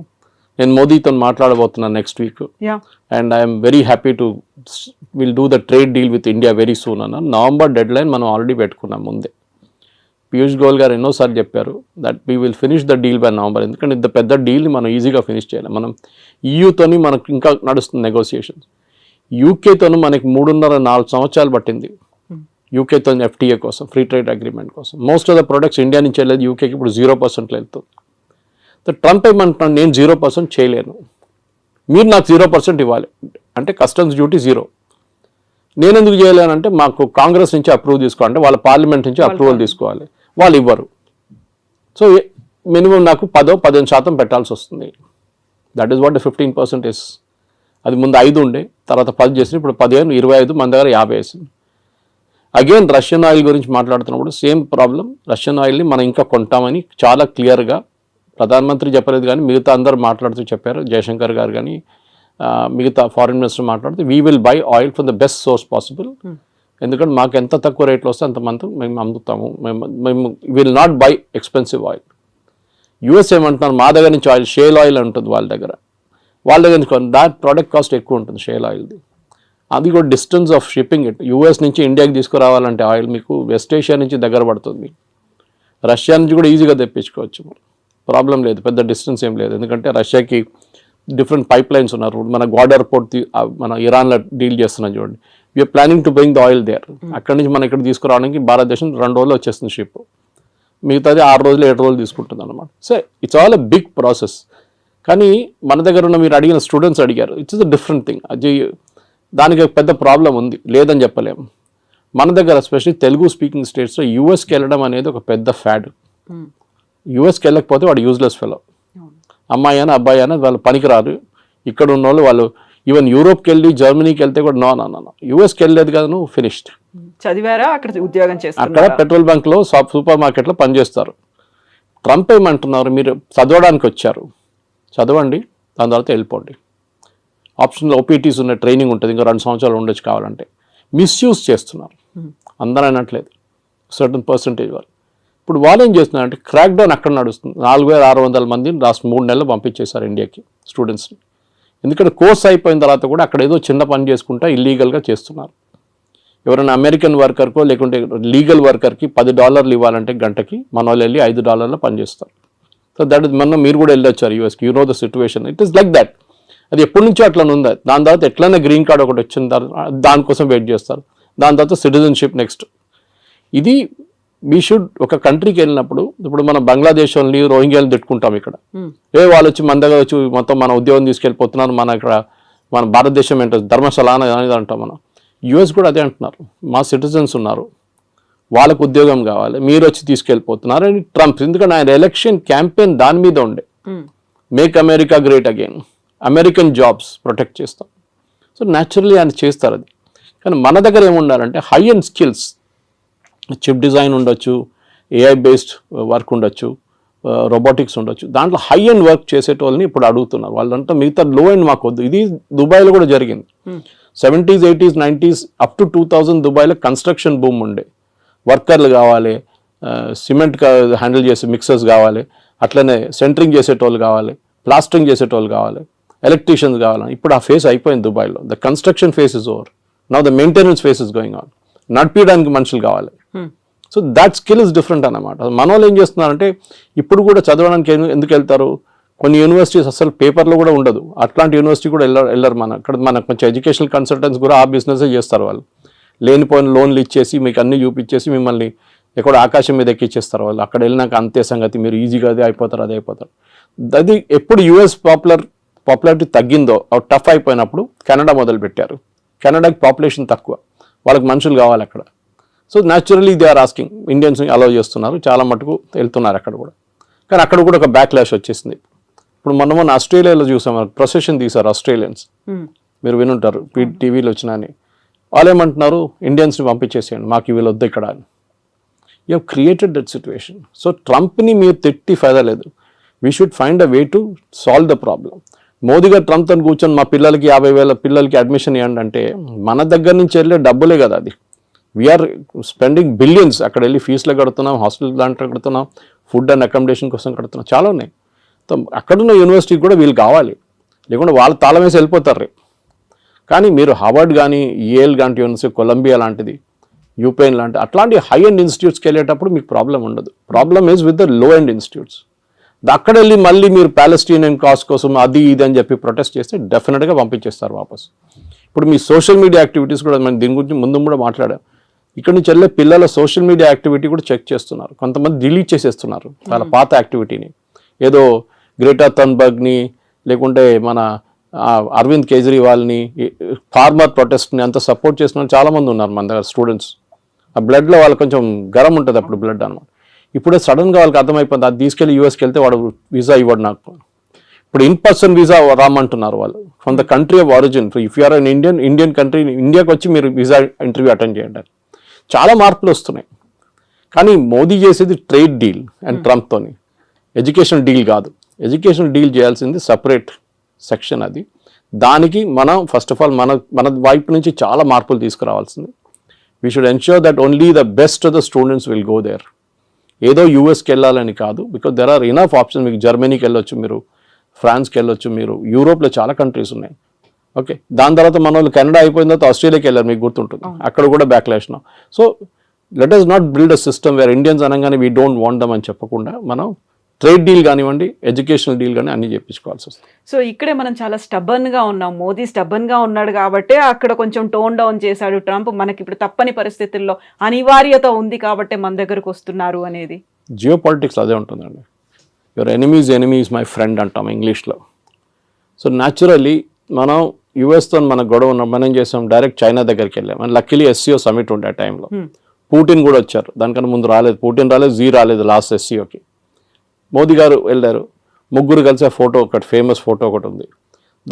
నేను మోదీతో మాట్లాడబోతున్నాను next week, and I'm very happy to will do the trade deal with India very soon అన్న. నవంబర్ డెడ్ లైన్ మనం ఆల్రెడీ పెట్టుకున్నాం ముందే. పీయూష్ గోయల్ గారు ఎన్నోసార్లు చెప్పారు that we will finish the deal by November. ఎందుకంటే ఇంత పెద్ద డీల్ని మనం ఈజీగా ఫినిష్ చేయాలి. మనం ఈయూతోని మనకు ఇంకా నడుస్తుంది నెగోసియేషన్స్. యూకేతోను మనకి 3.5-4 సంవత్సరాలు పట్టింది యూకేతో ఎఫ్టీఏ కోసం, ఫ్రీ ట్రేడ్ అగ్రిమెంట్ కోసం. Most of the products India నుంచి వెళ్ళేది యూకేకి ఇప్పుడు 0% వెళ్తుంది. సో ట్రంప్ ఏమంటున్నాను, నేను 0% చేయలేను, మీరు నాకు 0% ఇవ్వాలి అంటే కస్టమ్స్ డ్యూటీ 0. నేను ఎందుకు చేయలేనంటే మాకు కాంగ్రెస్ నుంచి అప్రూవ్ తీసుకోవాలంటే వాళ్ళ పార్లమెంట్ నుంచి అప్రూవల్ తీసుకోవాలి, వాళ్ళు ఇవ్వరు. సో మినిమం నాకు 10-15% పెట్టాల్సి వస్తుంది. That is what 15% is. అది ముందు 5 ఉండే, తర్వాత 10 చేసింది, ఇప్పుడు 15, 25, మన దగ్గర 50 వేసింది. అగైన్ రష్యన్ ఆయిల్ గురించి మాట్లాడుతున్నప్పుడు సేమ్ ప్రాబ్లం. రష్యన్ ఆయిల్ని మనం ఇంకా కొంటామని చాలా క్లియర్గా ప్రధానమంత్రి చెప్పలేదు, కానీ మిగతా అందరూ మాట్లాడుతూ చెప్పారు. జయశంకర్ గారు కానీ మిగతా ఫారిన్ మినిస్టర్ మాట్లాడుతూ we will buy oil from the best source possible. ఎందుకంటే మాకు ఎంత తక్కువ రేట్లో వస్తే అంతమంది మేము అమ్ముతాము. మేము will not by expensive oil. US ఏమంటున్నారు, మా దగ్గర నుంచి ఆయిల్, షేల్ ఆయిల్ ఉంటుంది వాళ్ళ దగ్గర నుంచి దాట్ ప్రోడక్ట్ కాస్ట్ ఎక్కువ ఉంటుంది షేల్ ఆయిల్ది. అది కూడా distance of shipping it. US నుంచి ఇండియాకి తీసుకురావాలంటే ఆయిల్ మీకు వెస్ట్ ఏషియా నుంచి దగ్గర పడుతుంది. రష్యా నుంచి కూడా ఈజీగా తెప్పించుకోవచ్చు, ప్రాబ్లం లేదు, పెద్ద డిస్టెన్స్ ఏం లేదు. ఎందుకంటే రష్యాకి డిఫరెంట్ పైప్ లైన్స్ ఉన్నారు. మన గ్వాడర్ పోర్ట్ మన ఇరాన్లో డీల్ చేస్తున్నాం చూడండి. We're planning to bring the oil there. అక్కడి నుంచి మనం ఇక్కడ తీసుకురావడానికి భారతదేశం 2 రోజులు వచ్చేస్తుంది షిప్, మిగతాది 6 రోజులు 7 రోజులు తీసుకుంటుంది అనమాట. So it's all a big process. కానీ మన దగ్గర ఉన్న మీరు అడిగిన స్టూడెంట్స్ అడిగారు, ఇట్స్ అ డిఫరెంట్ థింగ్. అది దానికి ఒక పెద్ద ప్రాబ్లం ఉంది, లేదని చెప్పలేము. మన దగ్గర ఎస్పెషల్లీ తెలుగు స్పీకింగ్ స్టేట్స్లో యూఎస్కి వెళ్ళడం అనేది ఒక పెద్ద ఫ్యాడ్. యూఎస్కి వెళ్ళకపోతే వాడు యూజ్లెస్ ఫెలో. అమ్మాయి అని అబ్బాయి అని వాళ్ళు పనికిరారు. ఇక్కడ ఉన్న వాళ్ళు ఈవెన్ యూరోప్కి వెళ్ళి జర్మనీకి వెళ్తే కూడా నో యూఎస్కి వెళ్ళలేదు కదా నువ్వు ఫినిష్డ్. చదివారా, అక్కడ ఉద్యోగం చేస్తారు, అక్కడ పెట్రోల్ బంక్లో సూపర్ మార్కెట్లో పనిచేస్తారు. ట్రంప్ ఏమంటున్నారు, మీరు చదవడానికి వచ్చారు, చదవండి, దాని తర్వాత వెళ్ళిపోండి. ఆప్షన్లో ఓపీటీస్ ఉన్న ట్రైనింగ్ ఉంటుంది, ఇంకా 2 సంవత్సరాలు ఉండొచ్చు కావాలంటే. మిస్యూజ్ చేస్తున్నారు, అందరూ అనట్లేదు, సర్టన్ పర్సంటేజ్ వాళ్ళు. ఇప్పుడు వాళ్ళు ఏం చేస్తున్నారంటే క్రాక్ డౌన్ అక్కడ నడుస్తుంది. 4600 మందిని లాస్ట్ 3 నెలలు పంపించేశారు ఇండియాకి స్టూడెంట్స్ని. ఎందుకంటే కోర్స్ అయిపోయిన తర్వాత కూడా అక్కడ ఏదో చిన్న పని చేసుకుంటా ఇల్లీగల్గా చేస్తున్నారు. ఎవరైనా అమెరికన్ వర్కర్కో లేకుంటే లీగల్ వర్కర్కి $10 ఇవ్వాలంటే గంటకి, మన వాళ్ళు వెళ్ళి $5 పనిచేస్తారు. సో దట్ ఇస్ మొన్న మీరు కూడా వెళ్ళొచ్చారు యూఎస్కి, you know the situation. It is like that. అది ఎప్పటి నుంచో అట్లా ఉంది. దాని తర్వాత ఎట్లయినా గ్రీన్ కార్డ్ ఒకటి వచ్చిన తర్వాత దానికోసం వెయిట్ చేస్తారు. దాని తర్వాత సిటిజన్షిప్ నెక్స్ట్. ఇది వీ షుడ్ ఒక కంట్రీకి వెళ్ళినప్పుడు, ఇప్పుడు మనం బంగ్లాదేశ్ వాళ్ళని రోహింగ్యాలను తిట్టుకుంటాం ఇక్కడ, వాళ్ళు వచ్చి మన దగ్గర వచ్చి మొత్తం మన ఉద్యోగం తీసుకెళ్ళిపోతున్నారు, మన ఇక్కడ మన భారతదేశం ఏంటో ధర్మశాల అనేది అంటాం మనం. యూఎస్ కూడా అదే అంటున్నారు, మా సిటిజన్స్ ఉన్నారు, వాళ్ళకు ఉద్యోగం కావాలి, మీరు వచ్చి తీసుకెళ్ళిపోతున్నారు అని ట్రంప్. ఎందుకంటే ఆయన ఎలక్షన్ క్యాంపెయిన్ దాని మీద ఉండే, make America great again, American jobs protect చేస్తాం. సో న్యాచురల్లీ ఆయన చేస్తారు అది. కానీ మన దగ్గర ఏముండాలంటే high and skills, chip design ఉండొచ్చు, ఏఐ బేస్డ్ వర్క్ ఉండొచ్చు, రోబోటిక్స్ ఉండొచ్చు, దాంట్లో హై అండ్ వర్క్ చేసేటోళ్ళని ఇప్పుడు అడుగుతున్నారు. వాళ్ళంతా మిగతా లో అండ్ మాకు వద్దు. ఇది దుబాయ్లో కూడా జరిగింది. 70s, 80s, 90s up to 2000 దుబాయ్లో కన్స్ట్రక్షన్ బూమ్ ఉండే. వర్కర్లు కావాలి, సిమెంట్ హ్యాండిల్ చేసే మిక్సర్స్ కావాలి, అట్లనే సెంటరింగ్ చేసేటోళ్ళు కావాలి, ప్లాస్టరింగ్ చేసేటోళ్ళు కావాలి, ఎలక్ట్రీషియన్స్ కావాలి. ఇప్పుడు ఆ ఫేస్ అయిపోయింది దుబాయ్లో. The construction face is over, now the maintenance face is going on. నడిపించడానికి మనుషులు కావాలి. So that skill is different అన్నమాట. మన వాళ్ళు ఏం చేస్తున్నారంటే ఇప్పుడు కూడా చదవడానికి ఎందుకు వెళ్తారు, కొన్ని యూనివర్సిటీస్ అసలు పేపర్లో కూడా ఉండదు, అట్లాంటి యూనివర్సిటీ కూడా వెళ్ళరు. ఇక్కడ మనకు కొంచెం ఎడ్యుకేషనల్ కన్సల్టెంట్స్ కూడా ఆ బిజినెస్ చేస్తారు. వాళ్ళు లేనిపోయిన లోన్లు ఇచ్చేసి మీకు అన్ని చూపించేసి మిమ్మల్ని ఎక్కడ ఆకాశం మీద ఎక్కిచ్చేస్తారు. వాళ్ళు అక్కడ వెళ్ళినాక అంతే సంగతి, మీరు ఈజీగా అదే అయిపోతారు. అది ఎప్పుడు యూఎస్ పాపులారిటీ తగ్గిందో, టఫ్ అయిపోయినప్పుడు కెనడా మొదలుపెట్టారు. కెనడాకి పాపులేషన్ తక్కువ, వాళ్ళకి మనుషులు కావాలి అక్కడ. So naturally they are asking, Indians allow చేస్తున్నారు, చాలా మటుకు వెళ్తున్నారు అక్కడ కూడా. కానీ అక్కడ కూడా ఒక బ్యాక్లాష్ వచ్చేసింది. ఇప్పుడు మొన్న ఆస్ట్రేలియాలో చూసాం, ప్రొసెషన్ తీశారు ఆస్ట్రేలియన్స్, మీరు వినుంటారు టీవీలో వచ్చినా అని. వాళ్ళు ఏమంటున్నారు, ఇండియన్స్ని పంపించేసేయండి, మాకు వీళ్ళు వద్దు ఇక్కడ అని. You have created that situation. So ట్రంప్ని మీరు తిట్టి ఫైదా లేదు. We should find a way to solve the problem. Modi గారు ట్రంప్తో కూర్చొని మా పిల్లలకి 50,000 పిల్లలకి అడ్మిషన్ ఇవ్వండి అంటే మన దగ్గర నుంచి వెళ్ళే డబ్బులే కదా అది. We're spending billions. అక్కడ వెళ్ళి ఫీజులు కడుతున్నాం, హాస్టల్ దాంట్లో కడుతున్నాం, ఫుడ్ అండ్ అకామిడేషన్ కోసం కడుతున్నాం, చాలా ఉన్నాయి. అక్కడున్న యూనివర్సిటీకి కూడా వీళ్ళు కావాలి, లేకుంటే వాళ్ళు తాళం వేసి వెళ్ళిపోతారు రేపు. కానీ మీరు హార్వర్డ్ కానీ, ఏఎల్ లాంటి యూనివర్సిటీ, కొలంబియా లాంటిది, యూపెన్ లాంటి అట్లాంటి హై ఎండ్ ఇన్స్టిట్యూట్స్కి వెళ్ళేటప్పుడు మీకు ప్రాబ్లం ఉండదు. Problem is with the low end institutes. అక్కడ వెళ్ళి మళ్ళీ మీరు ప్యాలెస్టీనియన్ కాజ్ కోసం అది ఇది అని చెప్పి ప్రొటెస్ట్ చేస్తే డెఫినెట్గా పంపించేస్తారు వాపస్. ఇప్పుడు మీ సోషల్ మీడియా యాక్టివిటీస్ కూడా మనం దీని గురించి ముందు కూడా మాట్లాడాం. ఇక్కడ నుంచి వెళ్ళే పిల్లల సోషల్ మీడియా యాక్టివిటీ కూడా చెక్ చేస్తున్నారు. కొంతమంది డిలీట్ చేసేస్తున్నారు వాళ్ళ పాత యాక్టివిటీని. ఏదో గ్రేటా థన్బర్గ్ని లేకుంటే మన అరవింద్ కేజ్రీవాల్ని, ఫార్మర్ ప్రొటెస్ట్ని అంత సపోర్ట్ చేసిన చాలామంది ఉన్నారు మన దగ్గర స్టూడెంట్స్. ఆ బ్లడ్లో వాళ్ళు కొంచెం గరం ఉంటుంది అప్పుడు బ్లడ్ అనమాట. ఇప్పుడే సడన్గా వాళ్ళకి అర్థమైపోయింది, అది తీసుకెళ్ళి యూఎస్కి వెళ్తే వాడు వీసా ఇవ్వడు నాకు. ఇప్పుడు ఇన్ పర్సన్ వీసా రామంటున్నారు వాళ్ళు from the country of origin. If you're an Indian country, ఇండియాకి వచ్చి మీరు వీసా ఇంటర్వ్యూ అటెండ్ చేయండి. చాలా మార్పులు వస్తున్నాయి. కానీ మోదీ చేసేది ట్రేడ్ డీల్ అండ్ ట్రంప్తోని, ఎడ్యుకేషన్ డీల్ కాదు. ఎడ్యుకేషన్ డీల్ చేయాల్సింది సపరేట్ సెక్షన్ అది. దానికి మనం ఫస్ట్ ఆఫ్ ఆల్ మన వైపు నుంచి చాలా మార్పులు తీసుకురావాల్సింది. We should ensure that only the best of the students will go there. ఏదో యూఎస్కి వెళ్ళాలని కాదు, because there are enough options. మీకు జర్మనీకి వెళ్ళొచ్చు, మీరు ఫ్రాన్స్కి వెళ్ళొచ్చు, మీరు యూరోప్లో చాలా కంట్రీస్ ఉన్నాయి. ఓకే, దాని తర్వాత మన వాళ్ళు కెనడా అయిపోయిన తర్వాత ఆస్ట్రేలియాకి వెళ్ళారు, మీకు గుర్తుంటుంది, అక్కడ కూడా backlash. So let us not build a system wear Indians అనగానే వీ డోంట్ వాంట్ దమ్ అని చెప్పకుండా మనం ట్రేడ్ డీల్ కానివ్వండి, ఎడ్యుకేషనల్ డీల్ కానీ అన్ని చేయించుకోవాల్సి వస్తుంది. సో ఇక్కడే మనం చాలా స్టబర్న్ గా ఉన్నాం. మోదీ స్టబర్న్ గా ఉన్నాడు కాబట్టి అక్కడ కొంచెం టోన్ డౌన్ చేశాడు ట్రంప్. మనకి ఇప్పుడు తప్పని పరిస్థితుల్లో అనివార్యత ఉంది కాబట్టి మన దగ్గరకు వస్తున్నారు అనేది. జియో పాలిటిక్స్ అదే ఉంటుందండి. యువర్ ఎనిమీస్ మై ఫ్రెండ్ అంటాం ఇంగ్లీష్లో. సో న్యాచురల్లీ మనం యుఎస్తో మన గొడవ ఉన్న మనం ఏం చేసాం, డైరెక్ట్ చైనా దగ్గరికి వెళ్ళాం. అండ్ లక్కీలీ SCO సమిట్ ఉండే ఆ టైంలో పుటిన్ కూడా వచ్చారు. దానికన్నా ముందు రాలేదు, పుటిన్ రాలేదు, జీ రాలేదు లాస్ట్ SCOకి. మోదీ గారు వెళ్ళారు, ముగ్గురు కలిసి ఆ ఫోటో ఒకటి ఫేమస్ ఫోటో ఒకటి ఉంది.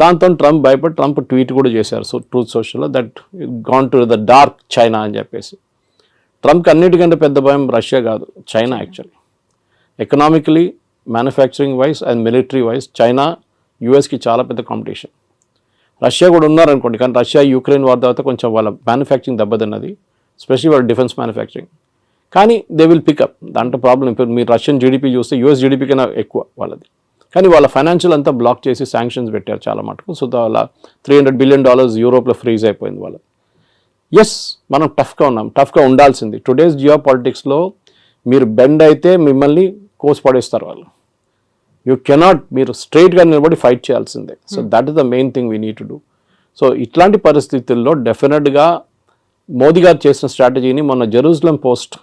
దాంతో ట్రంప్ భయపడి ట్రంప్ ట్వీట్ కూడా చేశారు ట్రూత్ సోషల్లో, that gone to the dark China అని చెప్పేసి. ట్రంప్కి అన్నిటికంటే పెద్ద భయం రష్యా కాదు, China. Actually economically, manufacturing wise and military wise China యూఎస్కి చాలా పెద్ద కాంపిటీషన్. రష్యా కూడా ఉన్నారనుకోండి, కానీ రష్యా యుక్రెయిన్ వార్ తర్వాత కొంచెం వాళ్ళ మ్యానుఫ్యాక్చరింగ్ దెబ్బతిన్నది, స్పెషల్లీ వాళ్ళ డిఫెన్స్ మ్యానుఫ్యాక్చరింగ్. కానీ దే విల్ పికప్, దాంట్లో ప్రాబ్లం. ఇప్పుడు మీరు రష్యన్ జీడిపి చూస్తే యూఎస్ జీడిపి కన్నా ఎక్కువ వాళ్ళది. కానీ వాళ్ళ ఫైనాన్షియల్ అంతా బ్లాక్ చేసి శాంక్షన్స్ పెట్టారు చాలా మటుకు. సో వాళ్ళ $300 బిలియన్ యూరోప్లో ఫ్రీజ్ అయిపోయింది వాళ్ళది. ఎస్, మనం టఫ్గా ఉన్నాం, టఫ్గా ఉండాల్సింది. టుడేస్ జియో పాలిటిక్స్లో మీరు బెండ్ అయితే మిమ్మల్ని కోసి పడేస్తారు వాళ్ళు. యూ కెనాట్, మీరు స్ట్రైట్గా నిలబడి ఫైట్ చేయాల్సిందే. So that is the main thing we need to do. So ఇట్లాంటి పరిస్థితుల్లో డెఫినెట్గా మోదీ గారు చేసిన స్ట్రాటజీని మొన్న Jerusalem Post,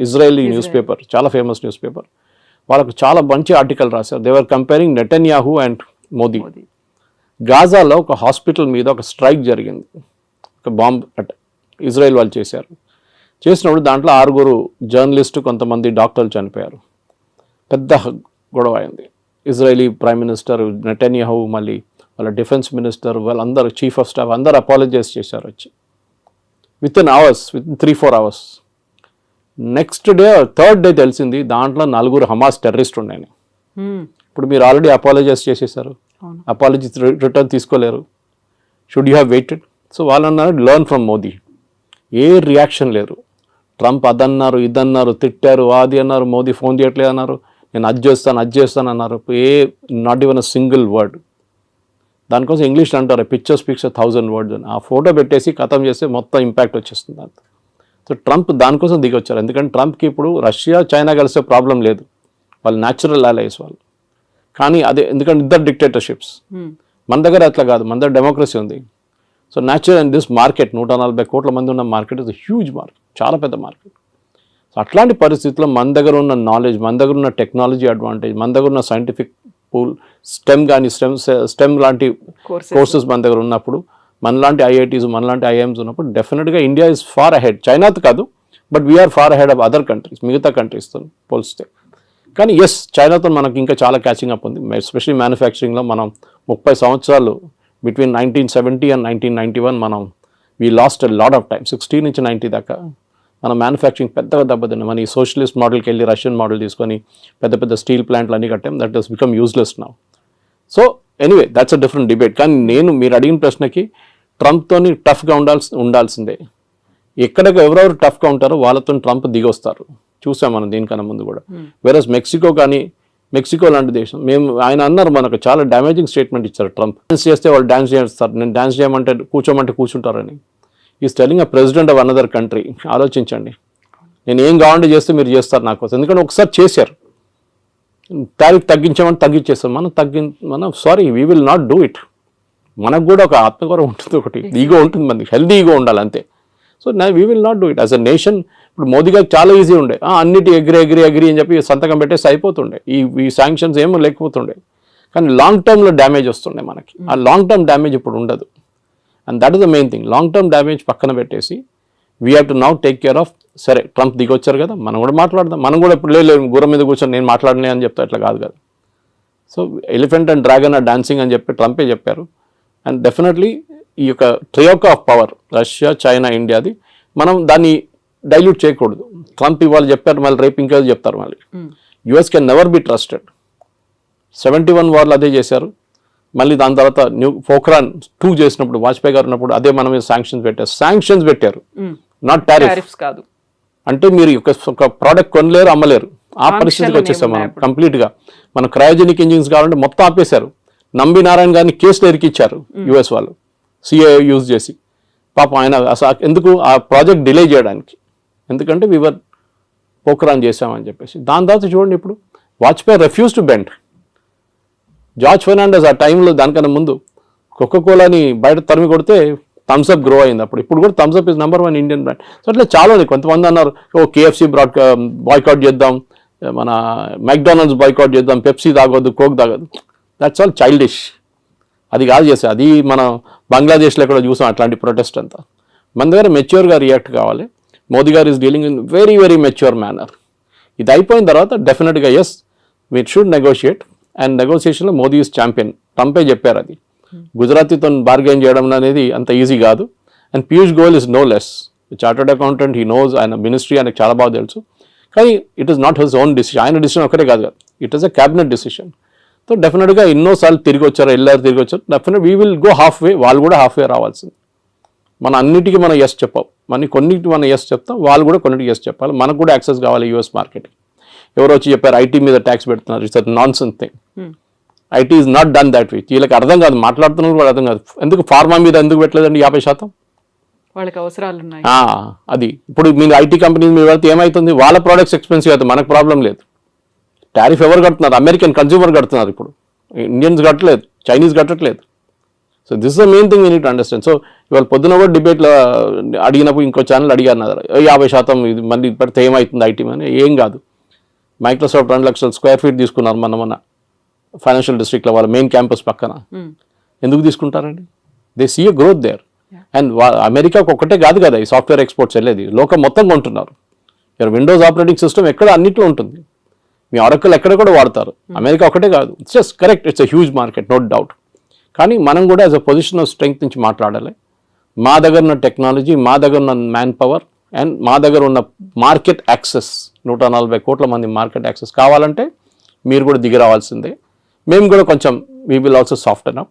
Israeli news paper, చాలా ఫేమస్ న్యూస్ పేపర్, వాళ్ళకు చాలా మంచి ఆర్టికల్ రాశారు. They were comparing Netanyahu and Modi. గాజాలో ఒక హాస్పిటల్ మీద ఒక స్ట్రైక్ జరిగింది, ఒక బాంబ్ అటాక్ ఇజ్రాయెల్ వాళ్ళు చేశారు. చేసినప్పుడు దాంట్లో 6 జర్నలిస్టు, కొంతమంది డాక్టర్లు చనిపోయారు. పెద్ద గొడవ అయింది. ఇజ్రాయలీ ప్రైమ్ మినిస్టర్ నెతన్యాహు, మళ్ళీ వాళ్ళ డిఫెన్స్ మినిస్టర్, వాళ్ళందరూ చీఫ్ ఆఫ్ స్టాఫ్ అందరూ అపాలజైజ్ చేశారు వచ్చి. Within 3-4 hours. Next day, third day తెలిసింది దాంట్లో 4 హమాస్ టెర్రరిస్ట్ ఉన్నాయని. ఇప్పుడు మీరు ఆల్రెడీ అపాలజైజ్ చేసేసారు, అపాలజీ రిటర్న్ తీసుకోలేరు. Should you have weighted? So వాళ్ళు అన్నారు learn from Modi. A reaction లేరు. ట్రంప్ అదన్నారు, ఇదన్నారు, తిట్టారు, అది అన్నారు, మోదీ ఫోన్ చేయట్లేదు అన్నారు, నేను అది చేస్తాను అన్నారు. Not even a single word. దానికోసం ఇంగ్లీష్లో అంటారు పిక్చర్ స్పీక్స్ 1,000 words అని. ఆ ఫోటో పెట్టేసి ఖతం చేస్తే మొత్తం ఇంపాక్ట్ వచ్చేస్తుంది అంత. సో ట్రంప్ దానికోసం దిగి వచ్చారు. ఎందుకంటే ట్రంప్కి ఇప్పుడు రష్యా చైనా కలిసే ప్రాబ్లం లేదు, వాళ్ళు న్యాచురల్ అలైస్ వాళ్ళు. కానీ అదే ఎందుకంటే ఇద్దరు డిక్టేటర్షిప్స్. మన దగ్గర అట్లా కాదు, మన దగ్గర డెమోక్రసీ ఉంది. So natural and this market 140 కోట్ల మంది ఉన్న మార్కెట్ ఇస్ హ్యూజ్ మార్కెట్, చాలా పెద్ద మార్కెట్. సో అట్లాంటి పరిస్థితుల్లో మన దగ్గర ఉన్న నాలెడ్జ్, మన దగ్గర ఉన్న టెక్నాలజీ అడ్వాంటేజ్, మన దగ్గర ఉన్న సైంటిఫిక్ పూల్, స్టెమ్ కానీ స్టెమ్ లాంటి కోర్సెస్ మన దగ్గర ఉన్నప్పుడు, మనలాంటి IITs, మనలాంటి IIMs ఉన్నప్పుడు డెఫినెట్గా ఇండియా ఇస్ ఫార్ అహెడ్. చైనాతో కాదు, but we're far ahead of other countries, మిగతా కంట్రీస్తో పోలిస్తే. కానీ ఎస్, చైనాతో మనకి ఇంకా చాలా క్యాచింగ్ అప్ ఉంది. ఎస్పెషల్లీ మ్యానుఫ్యాక్చరింగ్లో మనం 30 సంవత్సరాలు బిట్వీన్ 1970 and 1991 మనం we lost a lot of time. 60 నుంచి 90 దాకా మన మ్యానుఫ్యాక్చరింగ్ పెద్దగా దెబ్బతిన్నాం. మన ఈ సోషలిస్ట్ మోడల్కి వెళ్ళి రష్యన్ మోడల్ తీసుకొని పెద్ద పెద్ద స్టీల్ ప్లాంట్లు అన్నీ కట్టాం. That has become useless now. So anyway that's a different debate. కానీ మీరు అడిగిన ప్రశ్నకి ట్రంప్తోని టఫ్గా ఉండాల్సిందే. ఎక్కడికి ఎవరెవరు టఫ్గా ఉంటారో వాళ్ళతో ట్రంప్ దిగొస్తారు. చూసాం మనం దీనికన్నా ముందు కూడా. వేరస్ మెక్సికో కానీ, మెక్సికో లాంటి దేశం, ఆయన అన్నారు మనకు చాలా డ్యామేజింగ్ స్టేట్మెంట్ ఇచ్చారు ట్రంప్. డాన్స్ చేస్తే వాళ్ళు డాన్స్ చేస్తారు, నేను డాన్స్ చేయమంటే కూర్చోమంటే కూర్చుంటారని. Is telling a president of another country. ఆలోచించండి, నేను ఏం కావాలంటే చేస్తే మీరు చేస్తారు నా కోసం. ఎందుకంటే ఒకసారి చేశారు, టారిఫ్ తగ్గించామని తగ్గించేస్తాం. మనం sorry, we will not do it. మనకు కూడా ఒక ఆత్మగౌరవం ఉంటుంది, ఒకటి ఈగో ఉంటుంది, మనకి హెల్దీ ఈగో ఉండాలి అంతే. So we will not do it as a nation. ఇప్పుడు మోదీ గారికి చాలా ఈజీ ఉండే, అన్నిటి అగ్రి అని చెప్పి సంతకం పెట్టేసి అయిపోతుండే, ఈ శాంక్షన్స్ ఏమో లేకపోతుండే. కానీ లాంగ్ టర్మ్లో డ్యామేజ్ వస్తుండే మనకి. ఆ లాంగ్ టర్మ్ డ్యామేజ్ ఇప్పుడు ఉండదు. And that is the main thing. Long term damage పక్కన పెట్టేసి we have to now take care of. సరే, ట్రంప్ దిగొచ్చారు కదా, మనం కూడా మాట్లాడదాం. మనం కూడా ఇప్పుడు లేదు గుర్రం మీద కూర్చొని నేను మాట్లాడలే అని చెప్తా, ఇట్లా కాదు కదా. So elephant and dragon are dancing అని చెప్పి ట్రంపే చెప్పారు. అండ్ డెఫినెట్లీ ఈ యొక్క troika of power Russia, China, ఇండియాది, మనం దాన్ని డైల్యూట్ చేయకూడదు. ట్రంప్ ఇవాళ చెప్పారు, మళ్ళీ రేపు ఇంకా చెప్తారు. మళ్ళీ US can never be trusted. 71 వార్లు అదే చేశారు. మళ్ళీ దాని తర్వాత పోఖ్రాన్ 2 చేసినప్పుడు, వాజ్పేయి గారు ఉన్నప్పుడు అదే మన మీద శాంక్షన్స్ పెట్టారు, నాట్ టారిఫ్స్ కాదు. అంటే మీరు ఒక ప్రోడక్ట్ కొనలేరు, అమ్మలేరు, ఆ పరిస్థితికి వచ్చేసాం మనం కంప్లీట్గా. మన క్రయోజెనిక్ ఇంజిన్స్ కావాలంటే మొత్తం ఆపేశారు. నంబి నారాయణ గారిని కేసులో ఇరికిచ్చారు యుఎస్ వాళ్ళు, సిఏ యూజ్ చేసి. పాపం ఆయన అసలు ఎందుకు ఆ ప్రాజెక్ట్ డిలే చేయడానికి, ఎందుకంటే వివర్ పోక్రాన్ చేసామని చెప్పేసి. దాని తర్వాత చూడండి ఇప్పుడు Vajpayee refuse to bend. George Fernandes ఆ టైంలో దానికన్నా ముందు కోకోకోలాని బయట తరిమి కొడితే థమ్స్అప్ గ్రో అయింది అప్పుడు. ఇప్పుడు కూడా Thums Up is #1 Indian brand. So అట్లా చాలా ఉంది. కొంతమంది అన్నారు కేఎఫ్సి బాయ్కాట్ చేద్దాం, మన మెక్డానల్డ్స్ బాయ్కాట్ చేద్దాం, పెప్సీ తాగొద్దు, కోక్ తాగొద్దు. That's all childish. అది కాదు చేస్తే, అది మనం బంగ్లాదేశ్లో కూడా చూసాం అట్లాంటి ప్రొటెస్ట్ అంతా. మన దగ్గర మెచ్యూర్గా రియాక్ట్ కావాలి. మోదీ గారు is dealing in very very mature manner. ఇది అయిపోయిన తర్వాత డెఫినెట్గా yes we should negotiate, and నెగోషియేషన్లో మోదీ ఈస్ ఛాంపియన్. ట్రంపే చెప్పారు అది. గుజరాతీతో బార్గెన్ చేయడం అనేది అంత ఈజీ కాదు. And Piyush Goyal is no less chartered accountant, he knows, ఆయన మినిస్ట్రీ ఆయనకు చాలా బాగా తెలుసు. కానీ it is not his own decision. ఆయన డిసిషన్ ఒకటే కాదు కదా, it is a cabinet decision. So డెఫినెట్గా ఎన్నోసార్లు తిరిగి వచ్చారు, తిరిగి వచ్చారు. Definite we will go half వే, వాళ్ళు కూడా హాఫ్ వే రావాల్సింది. మన అన్నిటికీ మనం ఎస్ చెప్పాం, కొన్నిటికి మనం ఎస్ చెప్తాం, వాళ్ళు కూడా కొన్నిటికి ఎస్ చెప్పాలి. మనకు కూడా యాక్సెస్ కావాలి యూఎస్ మార్కెట్. ఎవరు వచ్చి చెప్పారు ఐటీ మీద ట్యాక్స్ పెడుతున్నారు, it's non sense thing. IT is not done that way. వీళ్ళకి అర్థం కాదు, మాట్లాడుతున్నారు కూడా అర్థం కాదు. ఎందుకు ఫార్మా మీద ఎందుకు పెట్టలేదండి 50%? వాళ్ళకి అవసరాలు ఉన్నాయి. అది ఇప్పుడు మీరు ఐటీ కంపెనీ మీద వెళ్తే ఏమవుతుంది, వాళ్ళ ప్రోడక్ట్స్ ఎక్స్పెన్సివ్ అవుతుంది, మనకు ప్రాబ్లం లేదు. టారిఫ్ ఎవరు కడుతున్నారు? అమెరికన్ కన్స్యూమర్ కడుతున్నారు. ఇప్పుడు ఇండియన్స్ కట్టలేదు, చైనీస్ కట్టట్లేదు. So this the main thing you need understand. So ఇవాళ పొద్దున కూడా డిబేట్లో అడిగినప్పుడు ఇంకో ఛానల్ అడిగారు 50% ఇది మళ్ళీ పెడితే ఏమవుతుంది ఐటీ అని. ఏం కాదు. మైక్రోసాఫ్ట్ 2 లక్షల స్క్వేర్ ఫీట్ తీసుకున్నారు మన ఫైనాన్షియల్ డిస్ట్రిక్ట్లో, వాళ్ళ మెయిన్ క్యాంపస్ పక్కన. ఎందుకు తీసుకుంటారండి? They see a growth there. And అమెరికాకు ఒక్కటే కాదు కదా ఈ సాఫ్ట్వేర్ ఎక్స్పోర్ట్స్ వెళ్ళేది, లోకం మొత్తం కొంటున్నారు. విండోస్ ఆపరేటింగ్ సిస్టమ్ ఎక్కడ అన్నిట్లో ఉంటుంది, మీ ఆరకల్ ఎక్కడ కూడా వాడతారు. అమెరికా ఒకటే కాదు. It's just correct, it's a huge market, no doubt. కానీ మనం కూడా as a position of strength నుంచి మాట్లాడాలి. మా దగ్గర ఉన్న టెక్నాలజీ, మా దగ్గర ఉన్న మ్యాన్ పవర్, అండ్ మా దగ్గర ఉన్న మార్కెట్ యాక్సెస్, 140 కోట్ల మంది మార్కెట్ యాక్సెస్ కావాలంటే మీరు కూడా దిగి రావాల్సిందే. మేము కూడా కొంచెం we will also soften up,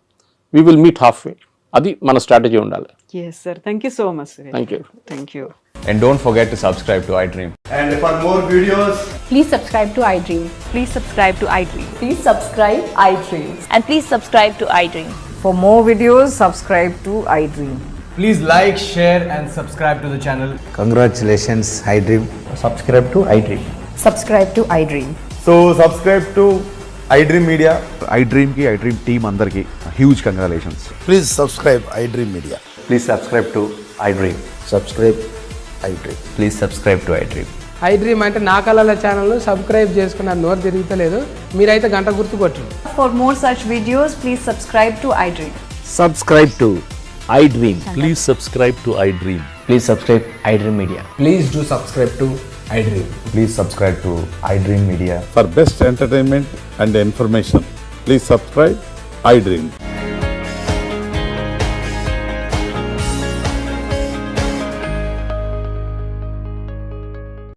we will meet half way. అది మన స్ట్రాటజీ ఉండాలి. Yes, sir. Thank you so much. Thank you. Thank you. And don't forget to subscribe to iDream. And for more videos, Please subscribe to iDream. Please subscribe to iDream. Please subscribe iDream. And please subscribe to iDream. For more videos, subscribe to iDream. please like, share, and subscribe to the channel. Congratulations, iDream. Subscribe to iDream. Subscribe to iDream. So subscribe to iDream Media. iDream team అందరికి huge congratulations. Please subscribe iDream Media. Please subscribe to iDream. Subscribe iDream. Please subscribe to iDream. iDream అంటే నా కళల ఛానల్ను subscribe చేసుకున్న నోరు తిరుగుతలేదు, మీరైతే గంట గుర్తు కొట్టండి. For more such videos, please subscribe to iDream. Subscribe to iDream. Please subscribe to iDream. Please subscribe iDream Media. Please do subscribe to iDream. Please subscribe to iDream Media. For best entertainment and information, please subscribe iDream.